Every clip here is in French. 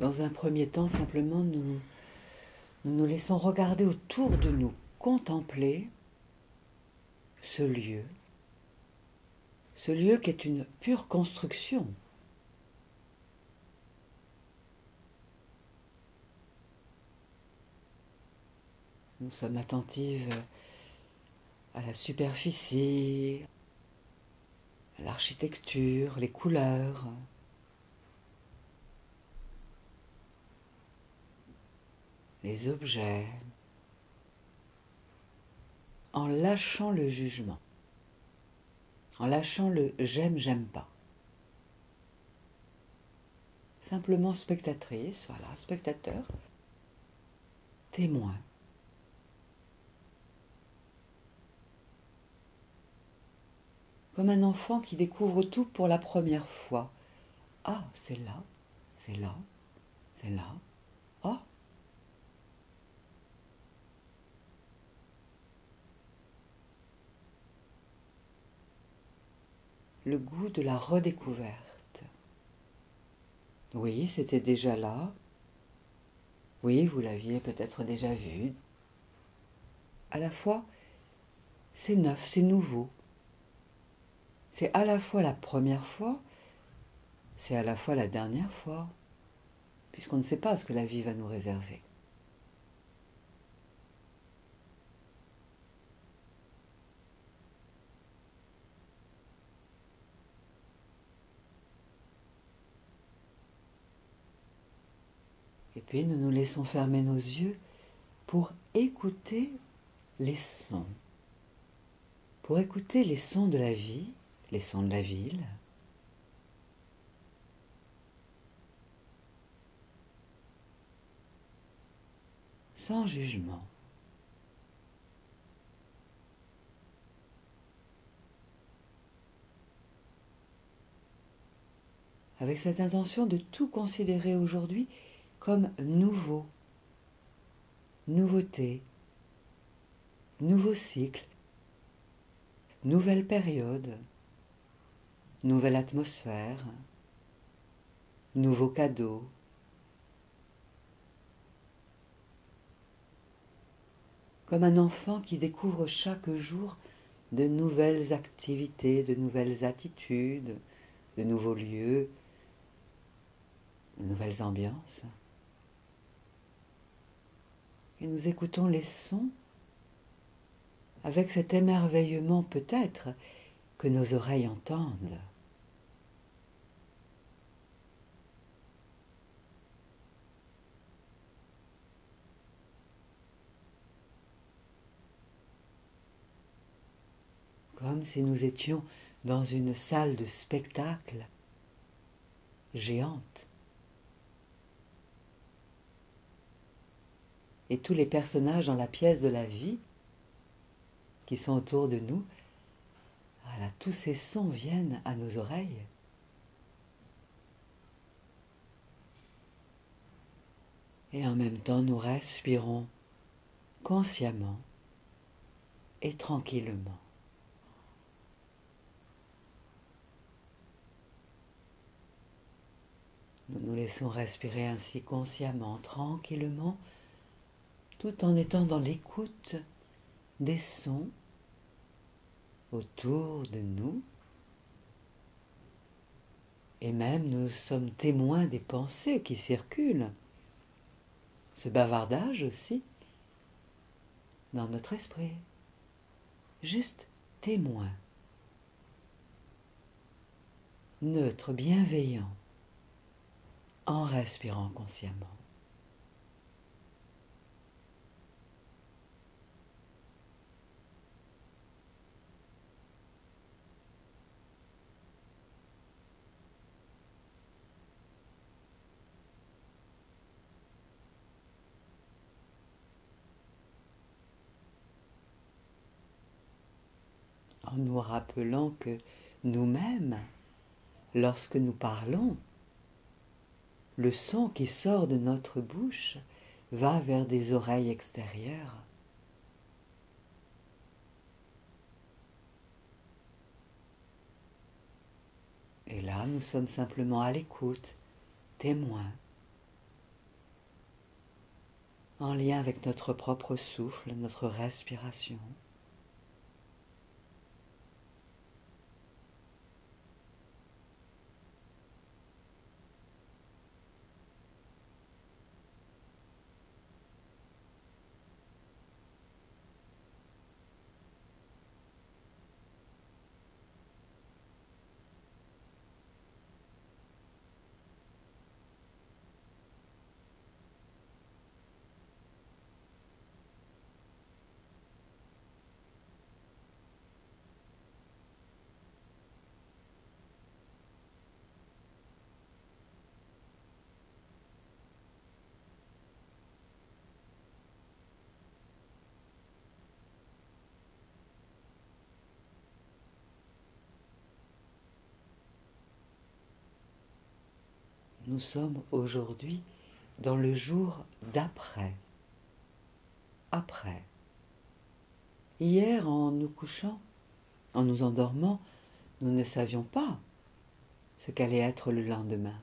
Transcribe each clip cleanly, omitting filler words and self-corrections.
Dans un premier temps, simplement, nous laissons regarder autour de nous, contempler ce lieu qui est une pure construction. Nous sommes attentifs à la superficie, à l'architecture, les couleurs, les objets, en lâchant le jugement, en lâchant le j'aime pas. Simplement spectatrice, voilà, spectateur, témoin. Comme un enfant qui découvre tout pour la première fois. Ah, c'est là, c'est là, c'est là. Ah, le goût de la redécouverte. Oui, c'était déjà là. Oui, vous l'aviez peut-être déjà vu. À la fois, c'est neuf, c'est nouveau. C'est à la fois la première fois, c'est à la fois la dernière fois, puisqu'on ne sait pas ce que la vie va nous réserver. Et puis nous nous laissons fermer nos yeux pour écouter les sons, pour écouter les sons de la vie, les sons de la ville, sans jugement. Avec cette intention de tout considérer aujourd'hui comme nouveau, nouveauté, nouveau cycle, nouvelle période, nouvelle atmosphère, nouveau cadeau. Comme un enfant qui découvre chaque jour de nouvelles activités, de nouvelles attitudes, de nouveaux lieux, de nouvelles ambiances. Et nous écoutons les sons avec cet émerveillement peut-être que nos oreilles entendent. Comme si nous étions dans une salle de spectacle géante. Et tous les personnages dans la pièce de la vie qui sont autour de nous, voilà, tous ces sons viennent à nos oreilles. Et en même temps, nous respirons consciemment et tranquillement. Nous nous laissons respirer ainsi consciemment, tranquillement, tout en étant dans l'écoute des sons autour de nous. Et même nous sommes témoins des pensées qui circulent. Ce bavardage aussi dans notre esprit. Juste témoin. Neutre, bienveillant, en respirant consciemment. En nous rappelant que nous-mêmes, lorsque nous parlons, le son qui sort de notre bouche va vers des oreilles extérieures. Et là, nous sommes simplement à l'écoute, témoins, en lien avec notre propre souffle, notre respiration. Nous sommes aujourd'hui dans le jour d'après. Après. Hier, en nous couchant, en nous endormant, nous ne savions pas ce qu'allait être le lendemain,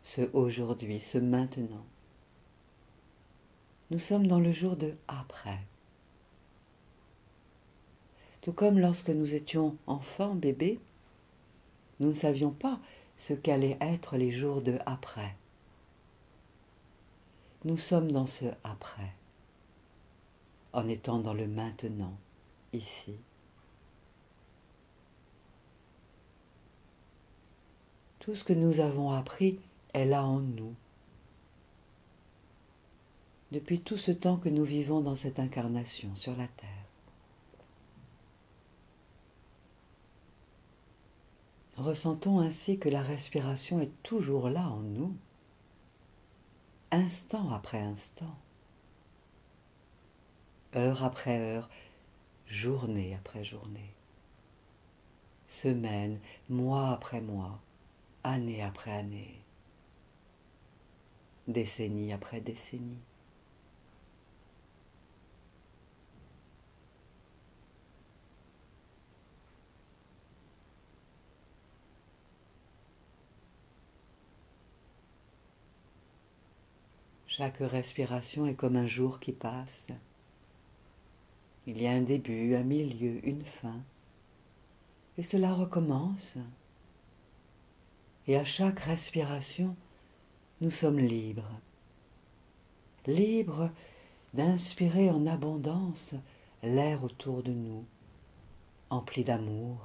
ce aujourd'hui, ce maintenant. Nous sommes dans le jour de après. Tout comme lorsque nous étions enfants, bébés, nous ne savions pas ce qu'allaient être les jours de après. Nous sommes dans ce après, en étant dans le maintenant, ici. Tout ce que nous avons appris est là en nous. Depuis tout ce temps que nous vivons dans cette incarnation sur la terre. Ressentons ainsi que la respiration est toujours là en nous, instant après instant, heure après heure, journée après journée, semaine, mois après mois, année après année, décennie après décennie. Chaque respiration est comme un jour qui passe. Il y a un début, un milieu, une fin. Et cela recommence. Et à chaque respiration, nous sommes libres. Libres d'inspirer en abondance l'air autour de nous, empli d'amour.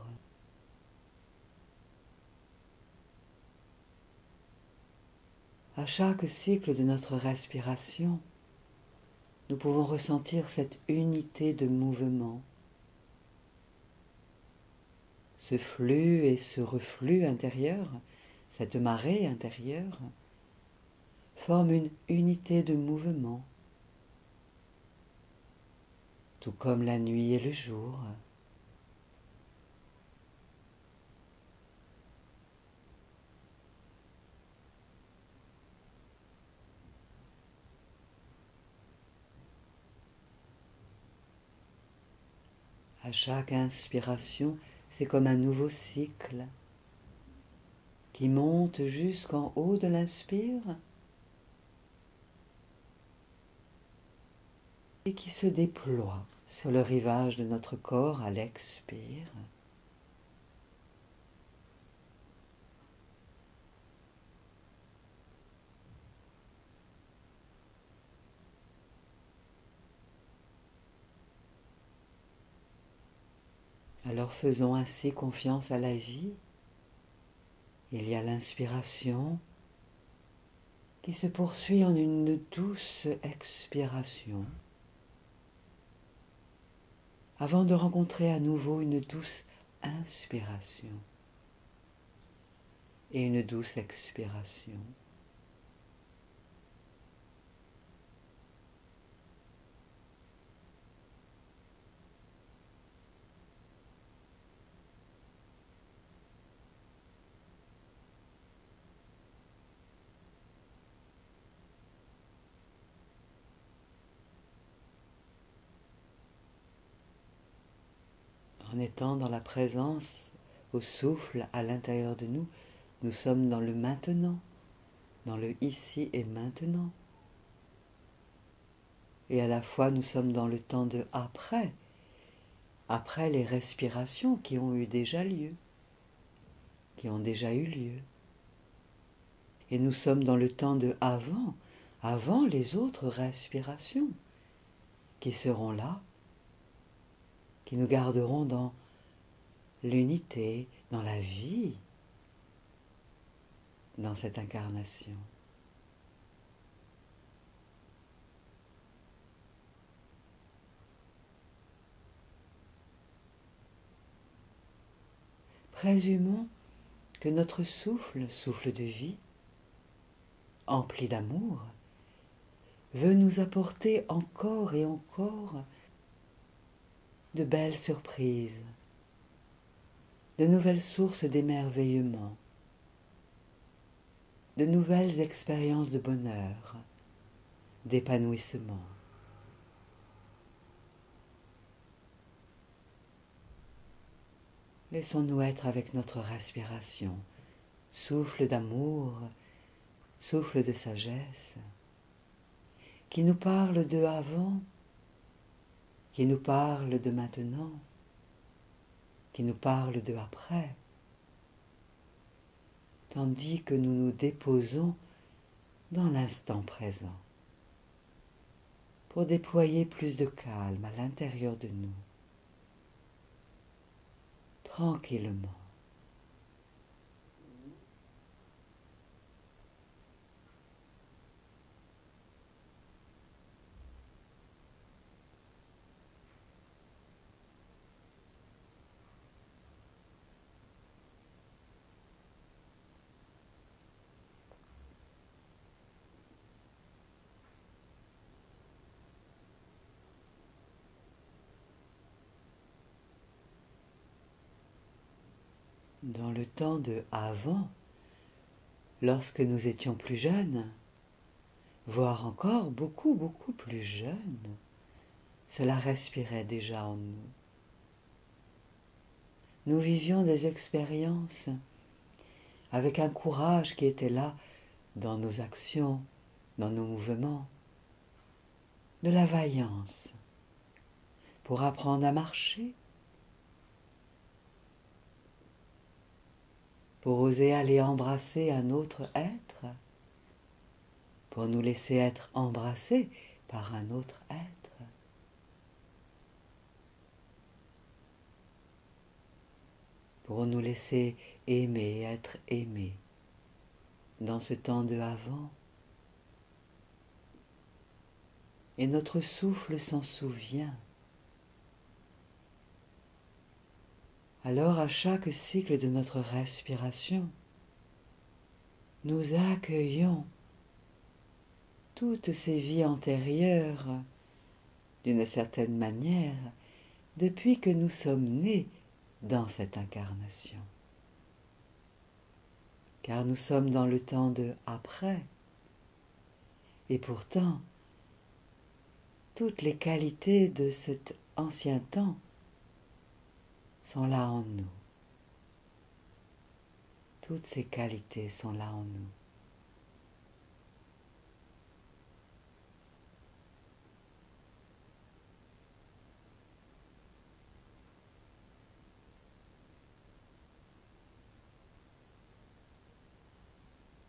À chaque cycle de notre respiration, nous pouvons ressentir cette unité de mouvement, ce flux et ce reflux intérieur, cette marée intérieure, forment une unité de mouvement, tout comme la nuit et le jour. À chaque inspiration, c'est comme un nouveau cycle qui monte jusqu'en haut de l'inspire et qui se déploie sur le rivage de notre corps à l'expire. Alors faisons ainsi confiance à la vie. Il y a l'inspiration qui se poursuit en une douce expiration, avant de rencontrer à nouveau une douce inspiration et une douce expiration. En étant dans la présence, au souffle à l'intérieur de nous, nous sommes dans le maintenant, dans le ici et maintenant. Et à la fois nous sommes dans le temps de après, après les respirations qui ont eu déjà lieu, qui ont déjà eu lieu. Et nous sommes dans le temps de avant, avant les autres respirations, qui seront là, qui nous garderont dans l'unité, dans la vie, dans cette incarnation. Présumons que notre souffle, souffle de vie, empli d'amour, veut nous apporter encore et encore de belles surprises, de nouvelles sources d'émerveillement, de nouvelles expériences de bonheur, d'épanouissement. Laissons-nous être avec notre respiration, souffle d'amour, souffle de sagesse, qui nous parle de avant, qui nous parle de maintenant, qui nous parle de après, tandis que nous nous déposons dans l'instant présent pour déployer plus de calme à l'intérieur de nous, tranquillement. Dans le temps de avant, lorsque nous étions plus jeunes, voire encore beaucoup plus jeunes, cela respirait déjà en nous. Nous vivions des expériences avec un courage qui était là dans nos actions, dans nos mouvements, de la vaillance pour apprendre à marcher, pour oser aller embrasser un autre être, pour nous laisser être embrassés par un autre être. Pour nous laisser aimer, être aimés dans ce temps de avant. Et notre souffle s'en souvient. Alors à chaque cycle de notre respiration, nous accueillons toutes ces vies antérieures d'une certaine manière depuis que nous sommes nés dans cette incarnation. Car nous sommes dans le temps de après. Et pourtant, toutes les qualités de cet ancien temps sont là en nous. Toutes ces qualités sont là en nous.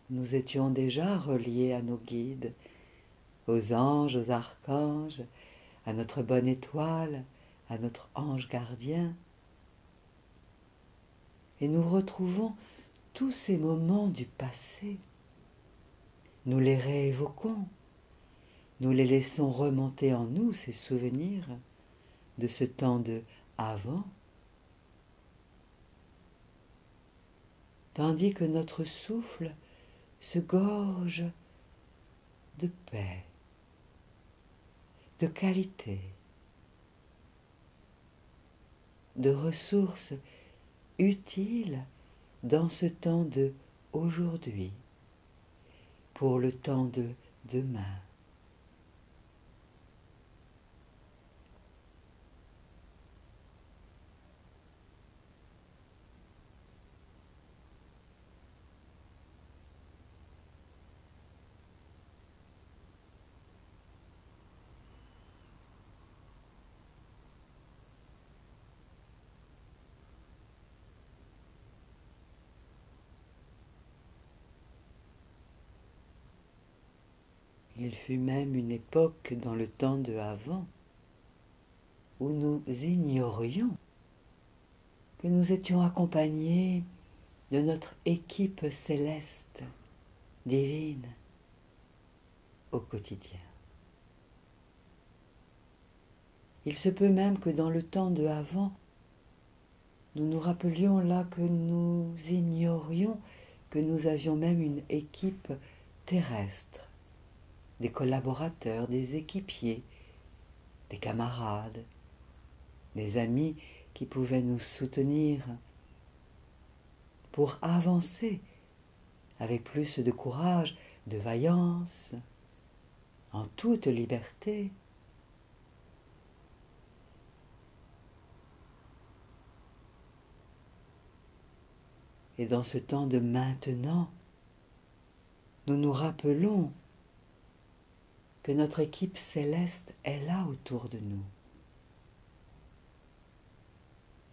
Nous étions déjà reliés à nos guides, aux anges, aux archanges, à notre bonne étoile, à notre ange gardien. Et nous retrouvons tous ces moments du passé. Nous les réévoquons, nous les laissons remonter en nous, ces souvenirs de ce temps de avant, tandis que notre souffle se gorge de paix, de qualité, de ressources utiles dans ce temps de aujourd'hui, pour le temps de demain. Il fut même une époque dans le temps de avant où nous ignorions que nous étions accompagnés de notre équipe céleste, divine, au quotidien. Il se peut même que dans le temps de avant, nous nous rappelions là que nous ignorions que nous avions même une équipe terrestre, des collaborateurs, des équipiers, des camarades, des amis qui pouvaient nous soutenir pour avancer avec plus de courage, de vaillance, en toute liberté. Et dans ce temps de maintenant, nous nous rappelons que notre équipe céleste est là autour de nous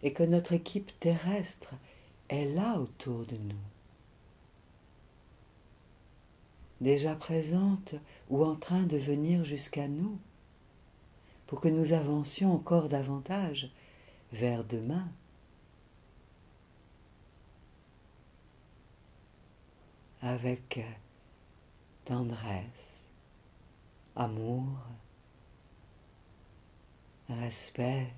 et que notre équipe terrestre est là autour de nous, déjà présente ou en train de venir jusqu'à nous pour que nous avancions encore davantage vers demain. Avec tendresse, amour, respect,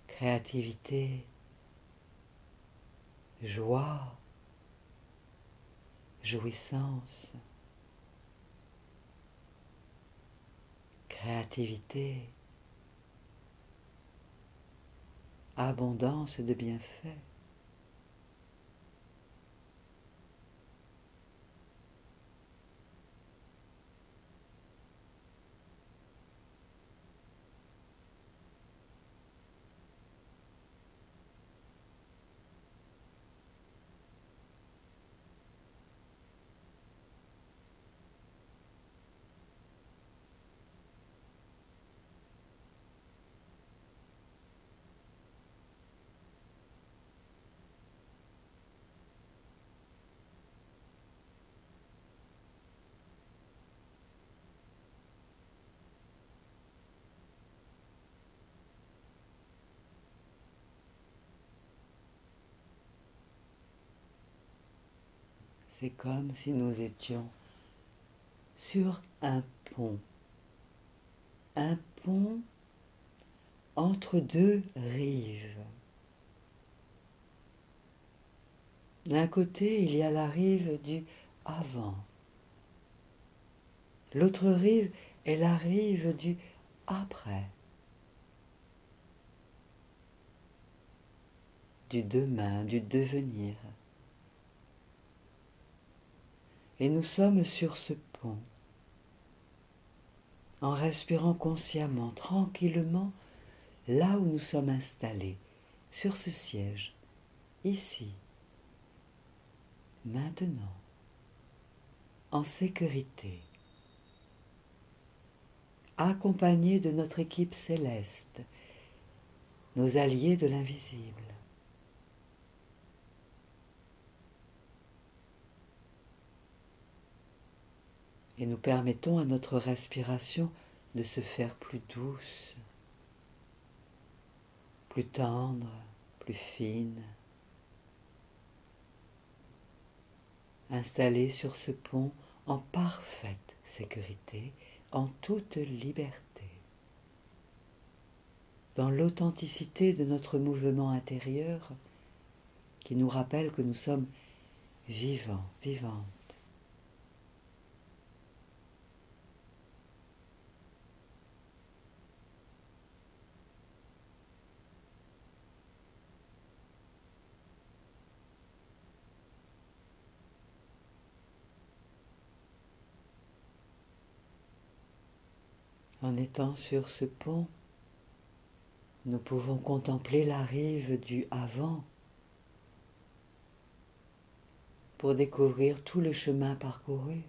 créativité, joie, jouissance, créativité, abondance de bienfaits. C'est comme si nous étions sur un pont entre deux rives. D'un côté, il y a la rive du avant. L'autre rive est la rive du après, du demain, du devenir. Et nous sommes sur ce pont, en respirant consciemment, tranquillement, là où nous sommes installés, sur ce siège, ici, maintenant, en sécurité, accompagnés de notre équipe céleste, nos alliés de l'invisible. Et nous permettons à notre respiration de se faire plus douce, plus tendre, plus fine, installée sur ce pont en parfaite sécurité, en toute liberté, dans l'authenticité de notre mouvement intérieur qui nous rappelle que nous sommes vivants, vivantes. En étant sur ce pont, nous pouvons contempler la rive du avant pour découvrir tout le chemin parcouru,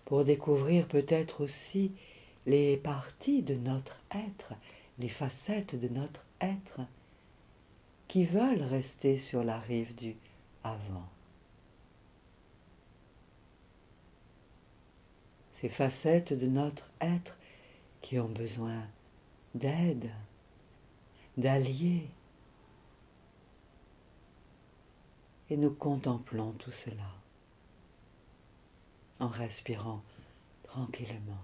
pour découvrir peut-être aussi les parties de notre être, les facettes de notre être qui veulent rester sur la rive du avant. ces facettes de notre être qui ont besoin d'aide, d'alliés. Et nous contemplons tout cela en respirant tranquillement.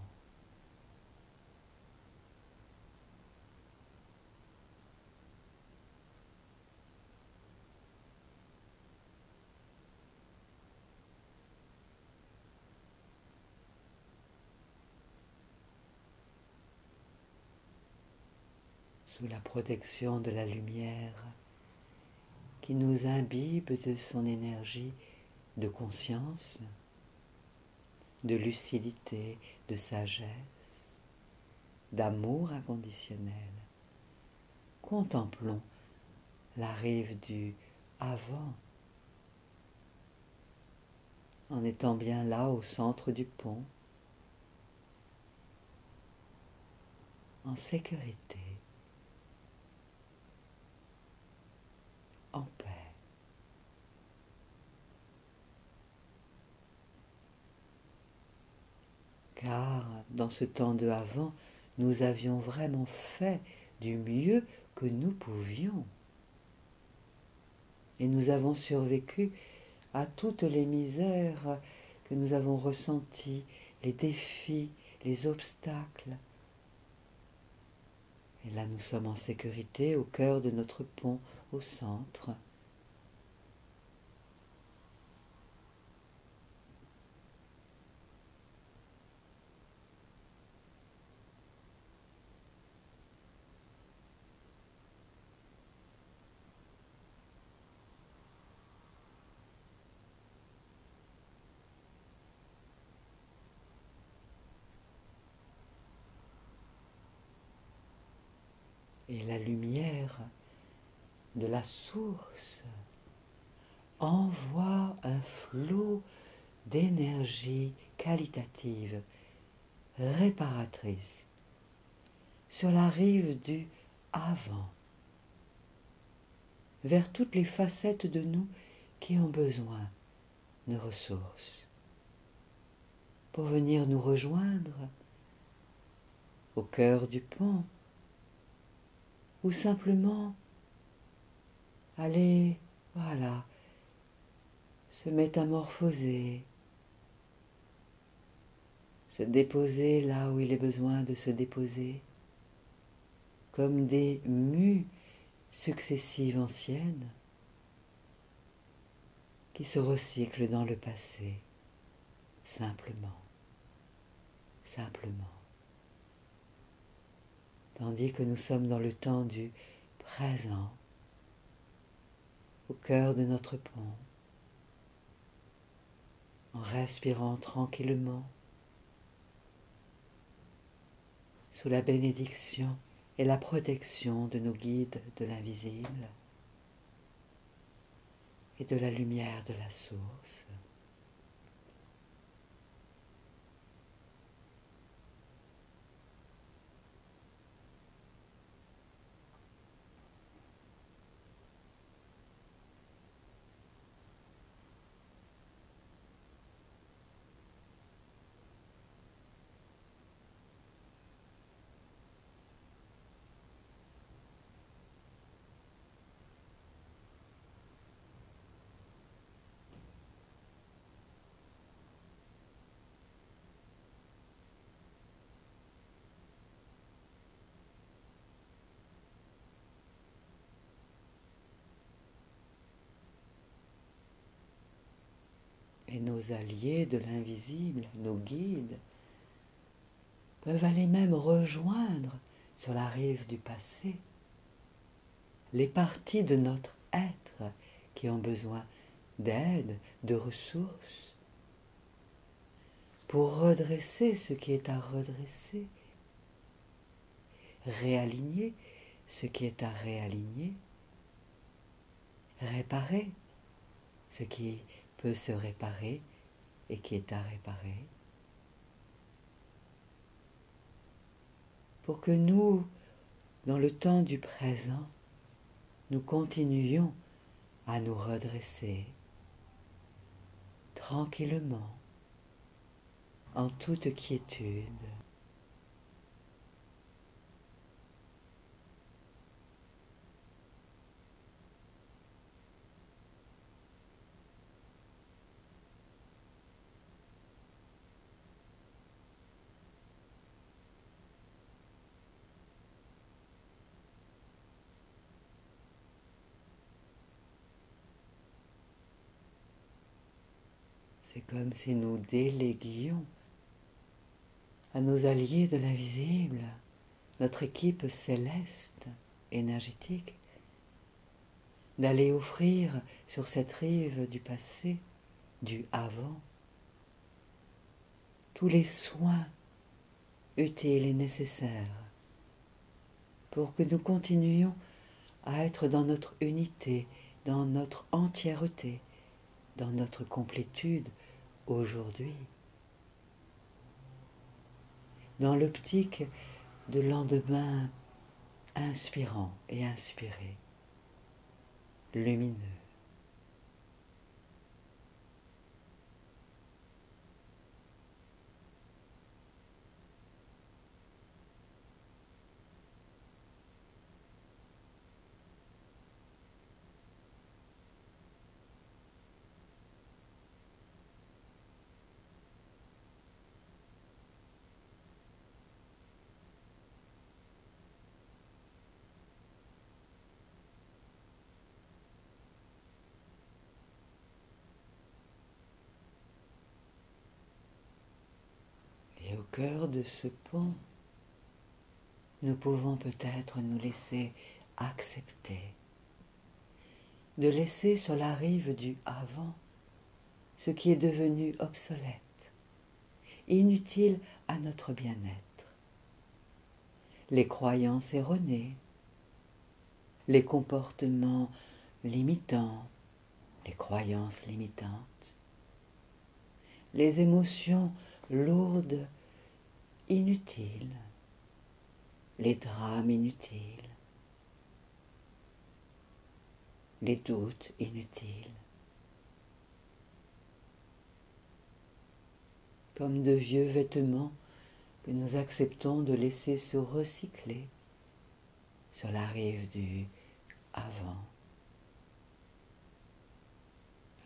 Sous la protection de la lumière qui nous imbibe de son énergie de conscience, de lucidité, de sagesse, d'amour inconditionnel. Contemplons la rive du avant, en étant bien là au centre du pont, en sécurité, en paix. Car dans ce temps de avant, nous avions vraiment fait du mieux que nous pouvions. Et nous avons survécu à toutes les misères que nous avons ressenties, les défis, les obstacles. Et là, nous sommes en sécurité au cœur de notre pont, au centre. Et la lumière de la source envoie un flot d'énergie qualitative, réparatrice, sur la rive du avant, vers toutes les facettes de nous qui ont besoin de ressources, pour venir nous rejoindre au cœur du pont, ou simplement aller, voilà, se métamorphoser, se déposer là où il est besoin de se déposer, comme des mues successives anciennes qui se recyclent dans le passé, simplement, simplement. Tandis que nous sommes dans le temps du présent, au cœur de notre pont, en respirant tranquillement, sous la bénédiction et la protection de nos guides de l'invisible et de la lumière de la source. Et nos alliés de l'invisible, nos guides, peuvent aller même rejoindre sur la rive du passé les parties de notre être qui ont besoin d'aide, de ressources, pour redresser ce qui est à redresser, réaligner ce qui est à réaligner, réparer ce qui peut se réparer et qui est à réparer, pour que nous, dans le temps du présent, nous continuions à nous redresser tranquillement, en toute quiétude. C'est comme si nous déléguions à nos alliés de l'invisible, notre équipe céleste, énergétique, d'aller offrir sur cette rive du passé, du avant, tous les soins utiles et nécessaires pour que nous continuions à être dans notre unité, dans notre entièreté, dans notre complétude aujourd'hui, dans l'optique de lendemain inspirant et inspiré, lumineux. Et au cœur de ce pont, nous pouvons peut-être nous laisser accepter, de laisser sur la rive du avant ce qui est devenu obsolète, inutile à notre bien-être, les croyances erronées, les comportements limitants, les croyances limitantes, les émotions lourdes, inutiles, les drames inutiles, les doutes inutiles, comme de vieux vêtements que nous acceptons de laisser se recycler sur la rive du avant,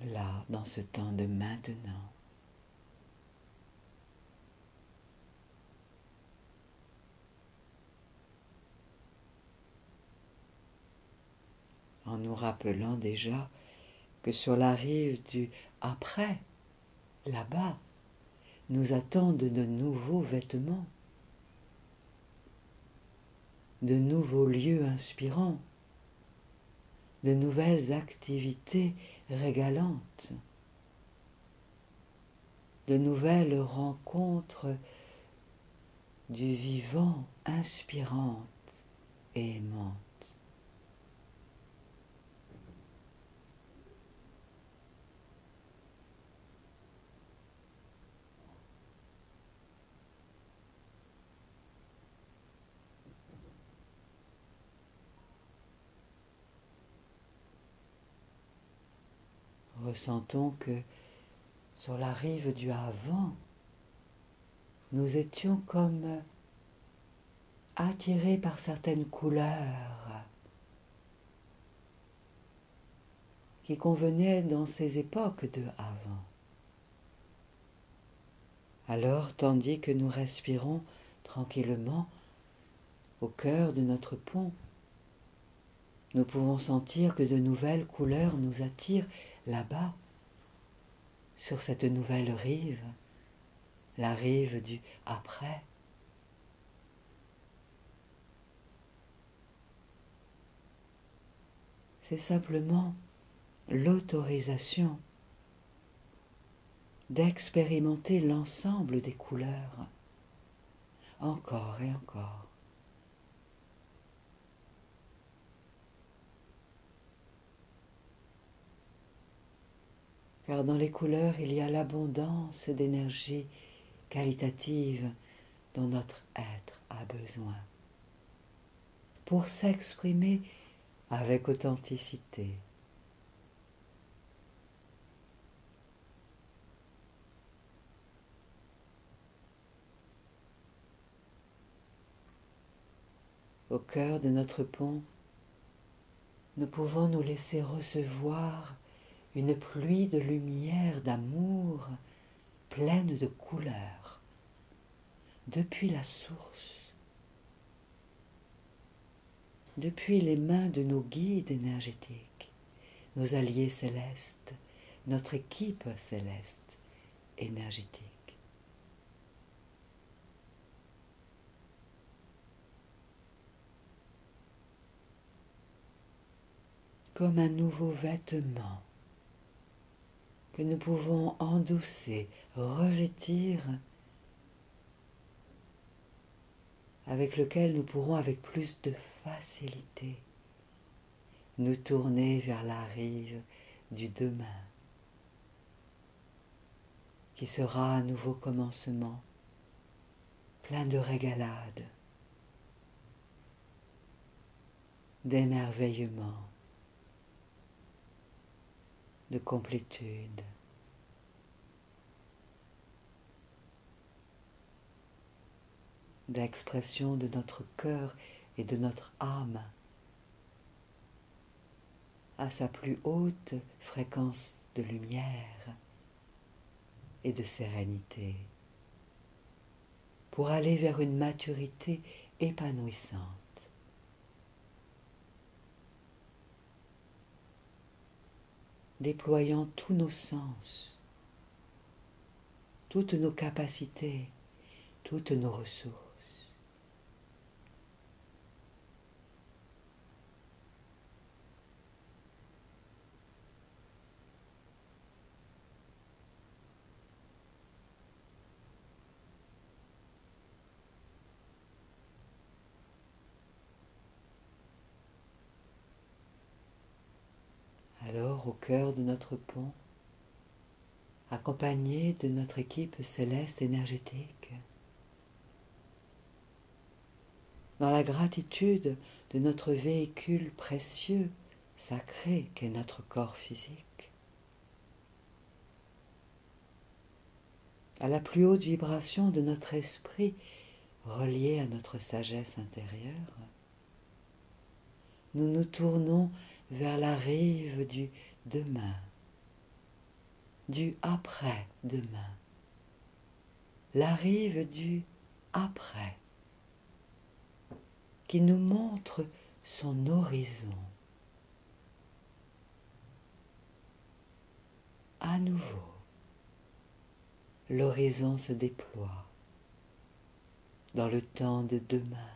là, dans ce temps de maintenant. En nous rappelant déjà que sur la rive du après, là-bas, nous attendent de nouveaux vêtements, de nouveaux lieux inspirants, de nouvelles activités régalantes, de nouvelles rencontres du vivant inspirantes et aimantes. Ressentons que sur la rive du avant, nous étions comme attirés par certaines couleurs qui convenaient dans ces époques de avant. Alors, tandis que nous respirons tranquillement au cœur de notre pont, nous pouvons sentir que de nouvelles couleurs nous attirent là-bas, sur cette nouvelle rive, la rive du après. C'est simplement l'autorisation d'expérimenter l'ensemble des couleurs, encore et encore. Car dans les couleurs, il y a l'abondance d'énergie qualitative dont notre être a besoin pour s'exprimer avec authenticité. au cœur de notre pont, nous pouvons nous laisser recevoir une pluie de lumière, d'amour, pleine de couleurs, depuis la source, depuis les mains de nos guides énergétiques, nos alliés célestes, notre équipe céleste énergétique. Comme un nouveau vêtement que nous pouvons endosser, revêtir, avec lequel nous pourrons avec plus de facilité nous tourner vers la rive du demain, qui sera un nouveau commencement, plein de régalades, d'émerveillement, de complétude. D'expression de notre cœur et de notre âme à sa plus haute fréquence de lumière et de sérénité, pour aller vers une maturité épanouissante. Déployant tous nos sens, toutes nos capacités, toutes nos ressources. Alors, au cœur de notre pont, accompagné de notre équipe céleste énergétique, dans la gratitude de notre véhicule précieux, sacré qu'est notre corps physique, à la plus haute vibration de notre esprit relié à notre sagesse intérieure, nous nous tournons vers la rive du demain, du après-demain, la rive du après, qui nous montre son horizon. À nouveau, l'horizon se déploie dans le temps de demain,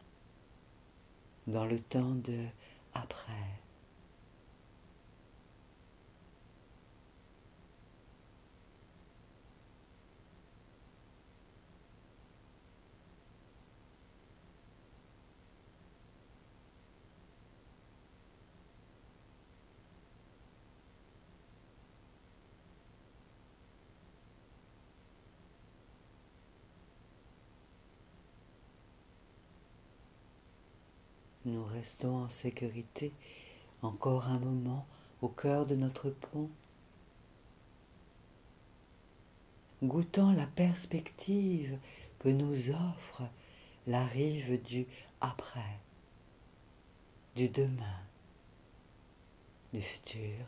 dans le temps de après. Nous restons en sécurité encore un moment au cœur de notre pont, goûtant la perspective que nous offre la rive du après, du demain, du futur.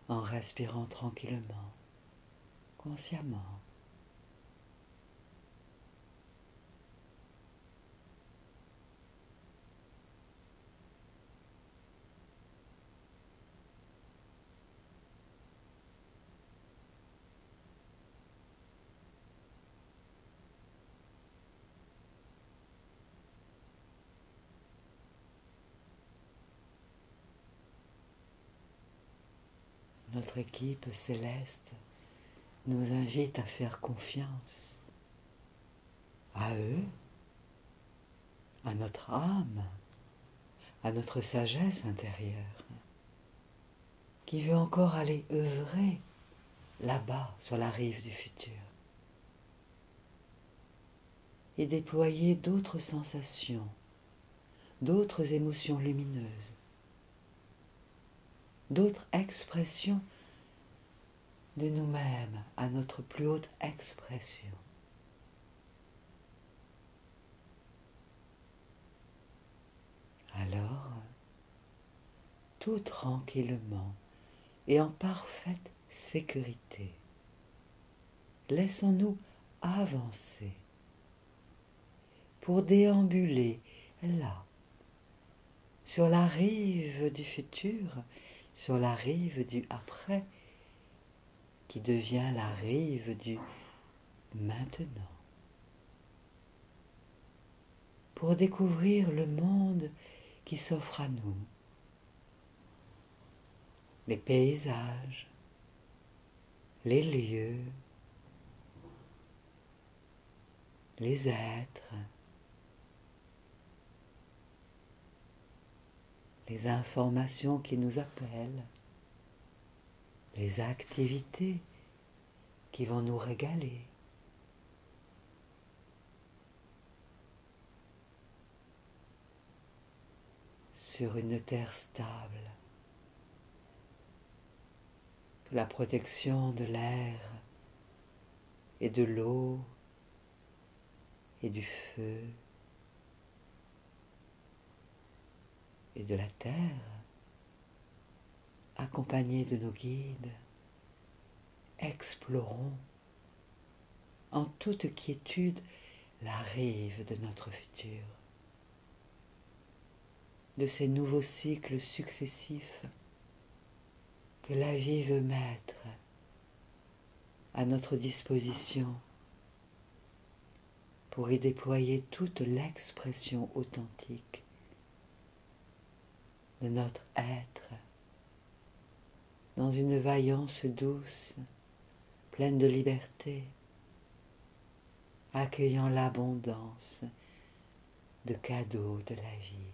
En respirant tranquillement, consciemment. Notre équipe céleste nous invite à faire confiance à eux, à notre âme, à notre sagesse intérieure, qui veut encore aller œuvrer là-bas sur la rive du futur et déployer d'autres sensations, d'autres émotions lumineuses, d'autres expressions de nous-mêmes à notre plus haute expression. Alors, tout tranquillement et en parfaite sécurité, laissons-nous avancer pour déambuler là, sur la rive du futur, sur la rive du après, qui devient la rive du maintenant, pour découvrir le monde qui s'offre à nous, les paysages, les lieux, les êtres, les informations qui nous appellent, les activités qui vont nous régaler. Sur une terre stable, sous la protection de l'air et de l'eau et du feu et de la terre, accompagnés de nos guides, explorons en toute quiétude la rive de notre futur, de ces nouveaux cycles successifs que la vie veut mettre à notre disposition pour y déployer toute l'expression authentique de notre être dans une vaillance douce, pleine de liberté, accueillant l'abondance de cadeaux de la vie.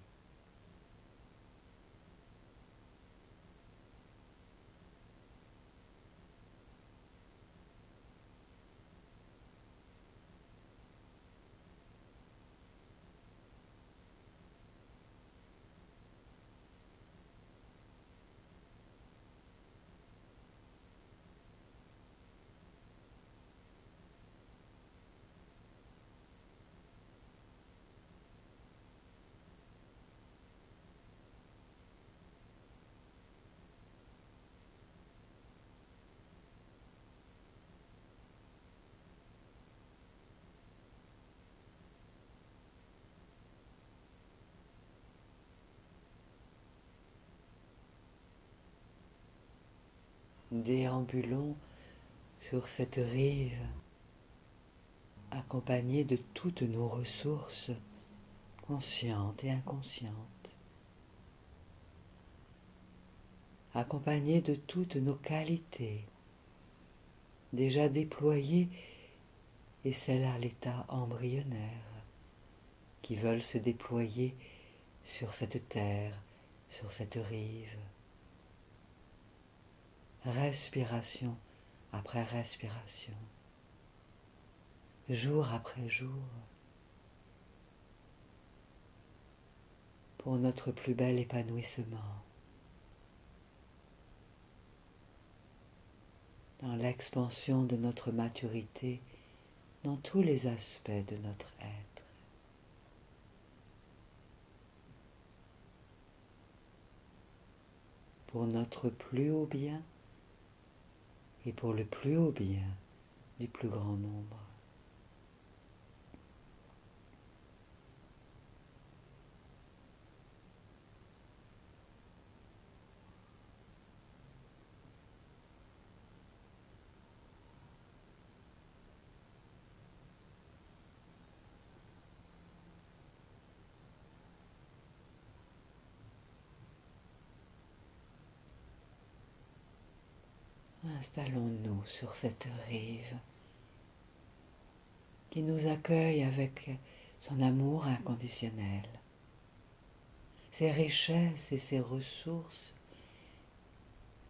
Déambulons sur cette rive, accompagnés de toutes nos ressources, conscientes et inconscientes, accompagnés de toutes nos qualités, déjà déployées et celles à l'état embryonnaire, qui veulent se déployer sur cette terre, sur cette rive. Respiration après respiration, jour après jour, pour notre plus bel épanouissement, dans l'expansion de notre maturité, dans tous les aspects de notre être. Pour notre plus haut bien et pour le plus haut bien du plus grand nombre. Installons-nous sur cette rive qui nous accueille avec son amour inconditionnel, ses richesses et ses ressources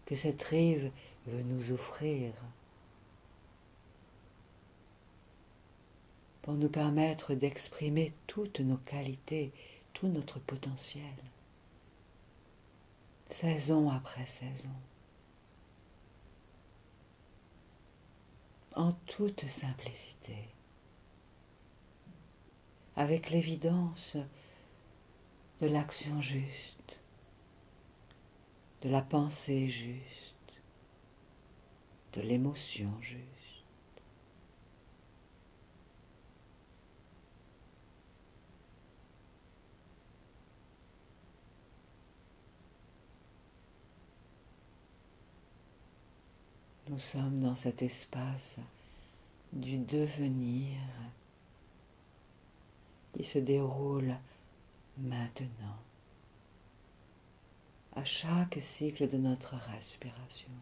que cette rive veut nous offrir pour nous permettre d'exprimer toutes nos qualités, tout notre potentiel, saison après saison, en toute simplicité, avec l'évidence de l'action juste, de la pensée juste, de l'émotion juste. Nous sommes dans cet espace du devenir qui se déroule maintenant, à chaque cycle de notre respiration.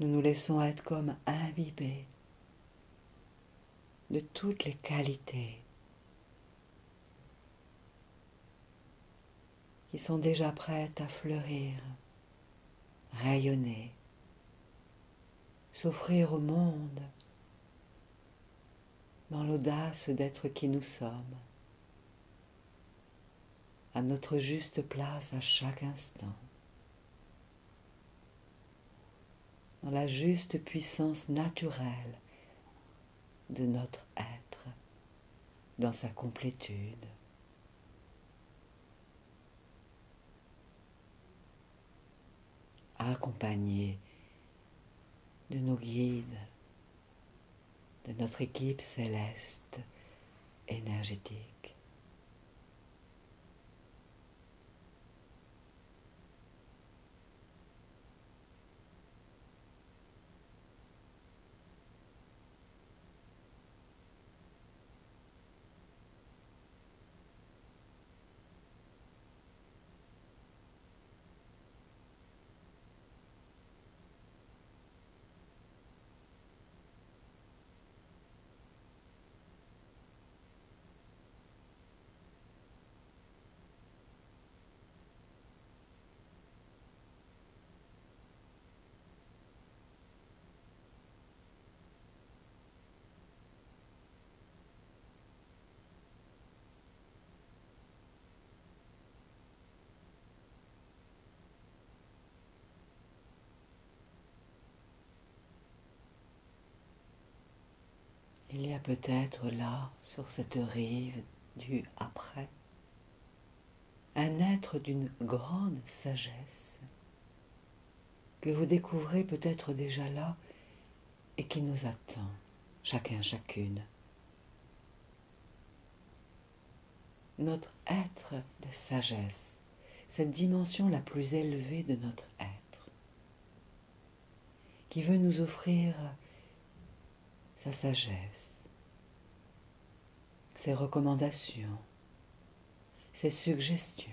Nous nous laissons être comme imbibés de toutes les qualités qui sont déjà prêtes à fleurir, rayonner, s'offrir au monde dans l'audace d'être qui nous sommes, à notre juste place à chaque instant, dans la juste puissance naturelle de notre être, dans sa complétude. Accompagné de nos guides, de notre équipe céleste énergétique. Il y a peut-être là, sur cette rive du après, un être d'une grande sagesse que vous découvrez peut-être déjà là et qui nous attend, chacun, chacune. Notre être de sagesse, cette dimension la plus élevée de notre être, qui veut nous offrir sa sagesse, ses recommandations, ses suggestions,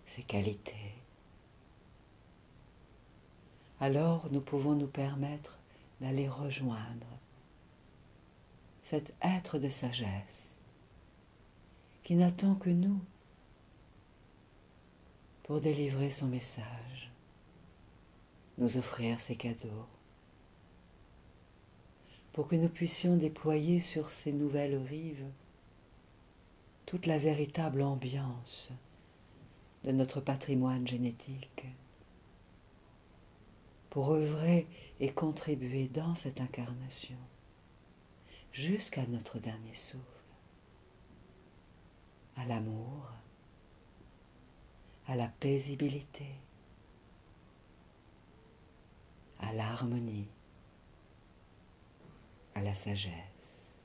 ses qualités. Alors nous pouvons nous permettre d'aller rejoindre cet être de sagesse qui n'attend que nous pour délivrer son message, nous offrir ses cadeaux, pour que nous puissions déployer sur ces nouvelles rives toute la véritable ambiance de notre patrimoine génétique, pour œuvrer et contribuer dans cette incarnation jusqu'à notre dernier souffle, à l'amour, à la paisibilité, à l'harmonie, à la sagesse,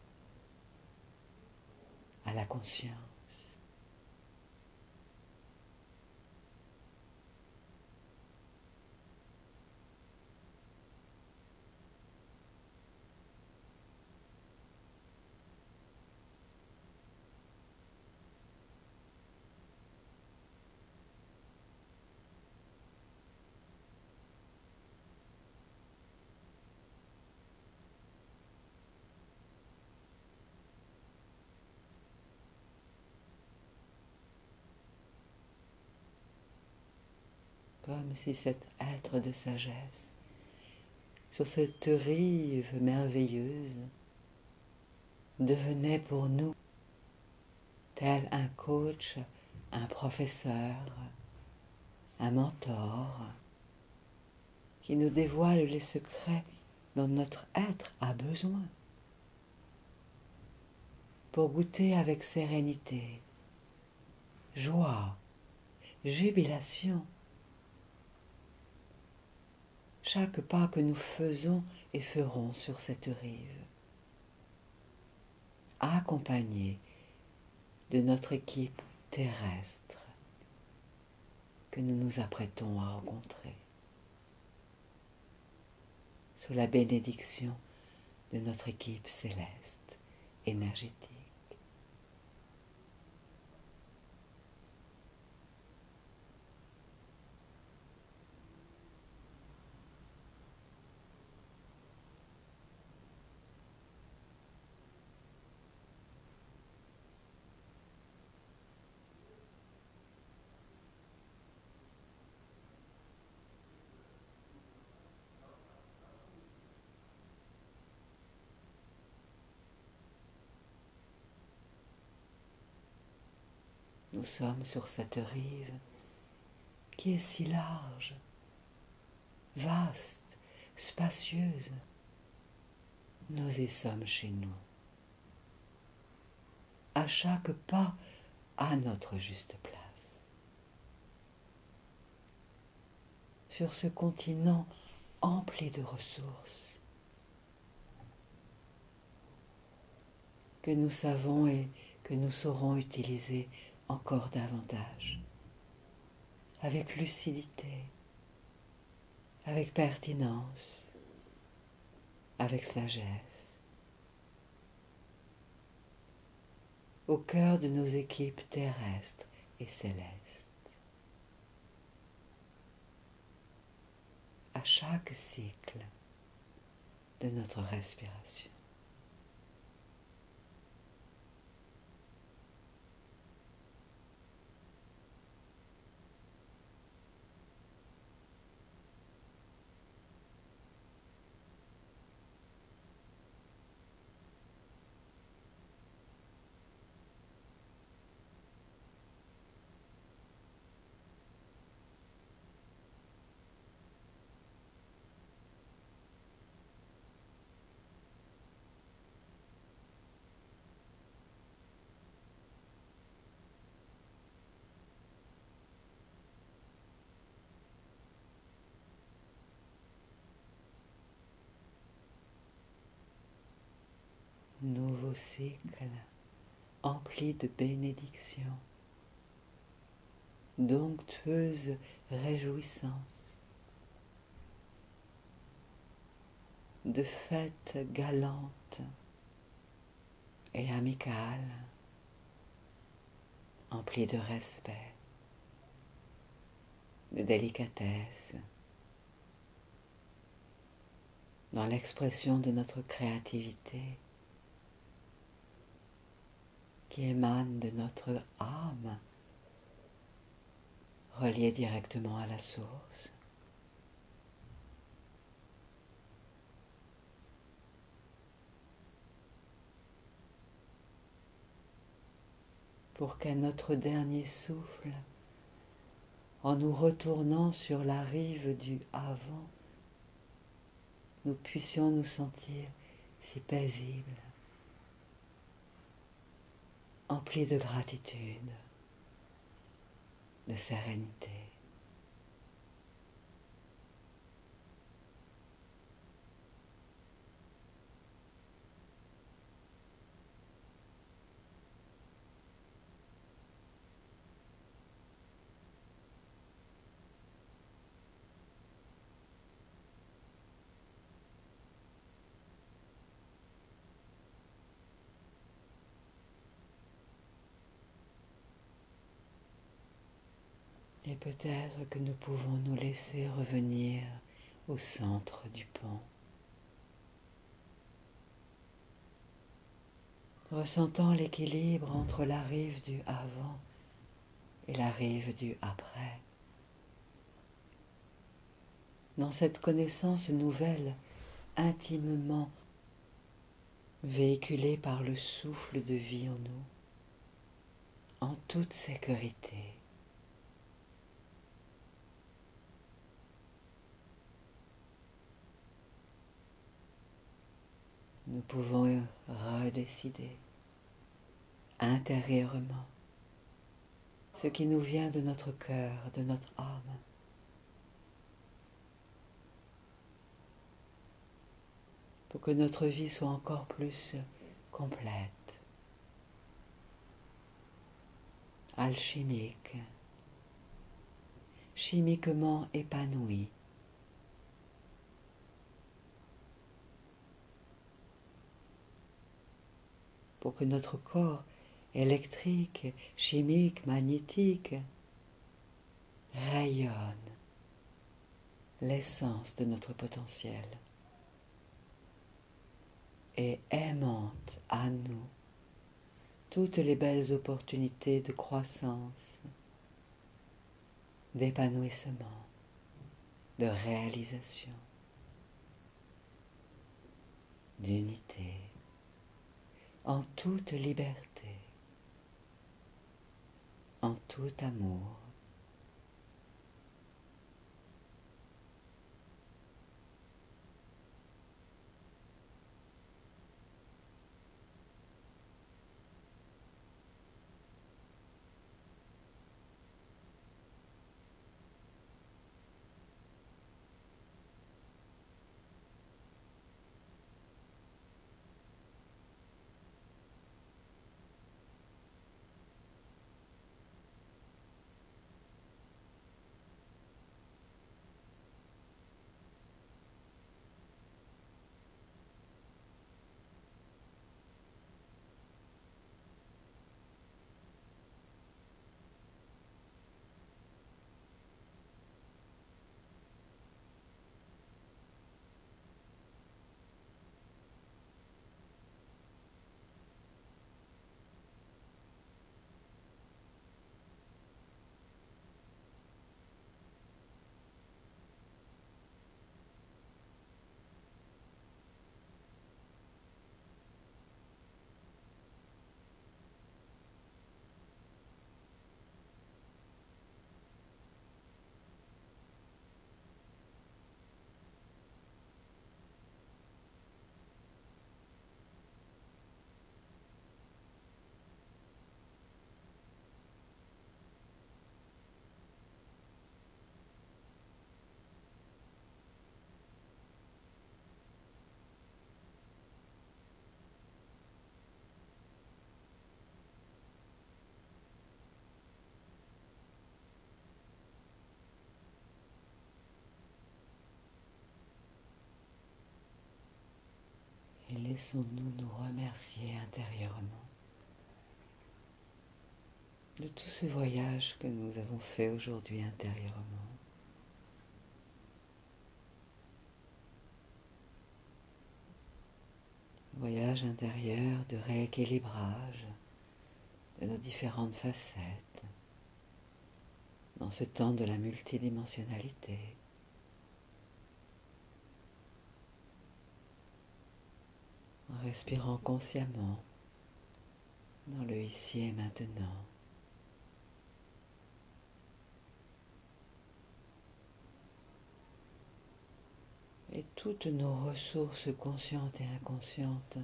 à la conscience. Comme si cet être de sagesse, sur cette rive merveilleuse, devenait pour nous tel un coach, un professeur, un mentor, qui nous dévoile les secrets dont notre être a besoin. pour goûter avec sérénité, joie, jubilation chaque pas que nous faisons et ferons sur cette rive, accompagnés de notre équipe terrestre que nous nous apprêtons à rencontrer, sous la bénédiction de notre équipe céleste énergétique. Nous sommes sur cette rive qui est si large, vaste, spacieuse. Nous y sommes chez nous. À chaque pas, à notre juste place. Sur ce continent empli de ressources que nous savons et que nous saurons utiliser encore davantage, avec lucidité, avec pertinence, avec sagesse, au cœur de nos équipes terrestres et célestes. À chaque cycle de notre respiration. Nouveau cycle empli de bénédictions, d'onctueuses réjouissances, de fêtes galantes et amicales, emplies de respect, de délicatesse, dans l'expression de notre créativité, qui émane de notre âme, reliée directement à la source. Pour qu'à notre dernier souffle, en nous retournant sur la rive du avant, nous puissions nous sentir si paisibles, emplis de gratitude, de sérénité. Et peut-être que nous pouvons nous laisser revenir au centre du pont, ressentant l'équilibre entre la rive du avant et la rive du après. Dans cette connaissance nouvelle, intimement véhiculée par le souffle de vie en nous, en toute sécurité. Nous pouvons redécider intérieurement, ce qui nous vient de notre cœur, de notre âme. Pour que notre vie soit encore plus complète, alchimique, chimiquement épanouie. Pour que notre corps électrique, chimique, magnétique rayonne l'essence de notre potentiel et aimante à nous toutes les belles opportunités de croissance, d'épanouissement, de réalisation, d'unité, en toute liberté, en tout amour. Et laissons-nous nous remercier intérieurement de tout ce voyage que nous avons fait aujourd'hui intérieurement. Voyage intérieur de rééquilibrage de nos différentes facettes dans ce temps de la multidimensionnalité. En respirant consciemment dans le ici et maintenant. Et toutes nos ressources conscientes et inconscientes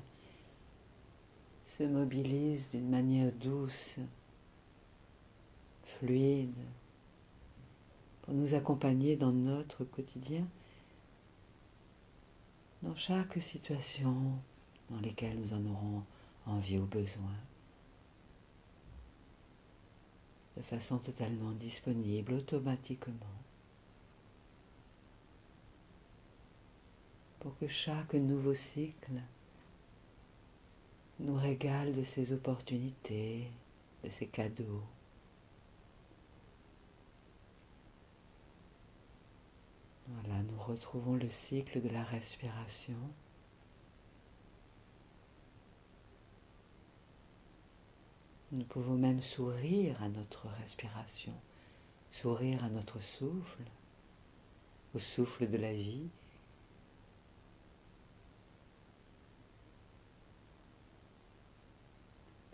se mobilisent d'une manière douce, fluide, pour nous accompagner dans notre quotidien, dans chaque situation dans laquelle nous en aurons envie ou besoin, de façon totalement disponible, automatiquement, pour que chaque nouveau cycle nous régale de ses opportunités, de ses cadeaux. Voilà, nous retrouvons le cycle de la respiration. Nous pouvons même sourire à notre respiration, sourire à notre souffle, au souffle de la vie.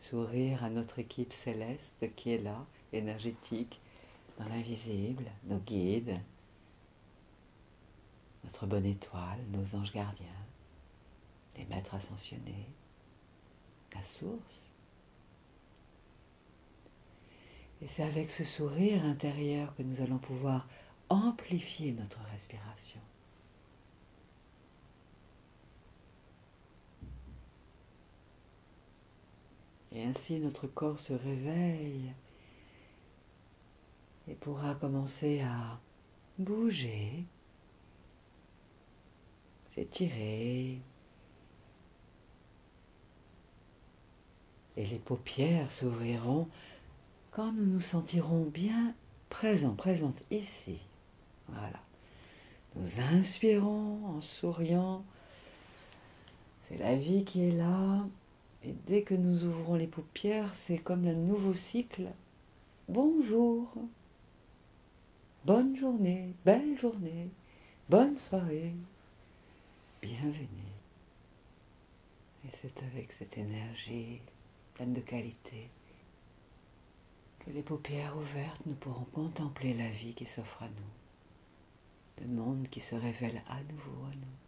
Sourire à notre équipe céleste qui est là, énergétique, dans l'invisible, nos guides, notre bonne étoile, nos anges gardiens, les maîtres ascensionnés, la source. Et c'est avec ce sourire intérieur que nous allons pouvoir amplifier notre respiration. Et ainsi notre corps se réveille et pourra commencer à bouger, s'étirer. Et les paupières s'ouvriront quand nous nous sentirons bien présentes ici. Voilà. Nous inspirons en souriant. C'est la vie qui est là. Et dès que nous ouvrons les paupières, c'est comme un nouveau cycle. Bonjour, bonne journée, belle journée, bonne soirée, bienvenue. Et c'est avec cette énergie pleine de qualité que les paupières ouvertes, nous pourrons contempler la vie qui s'offre à nous, le monde qui se révèle à nouveau à nous.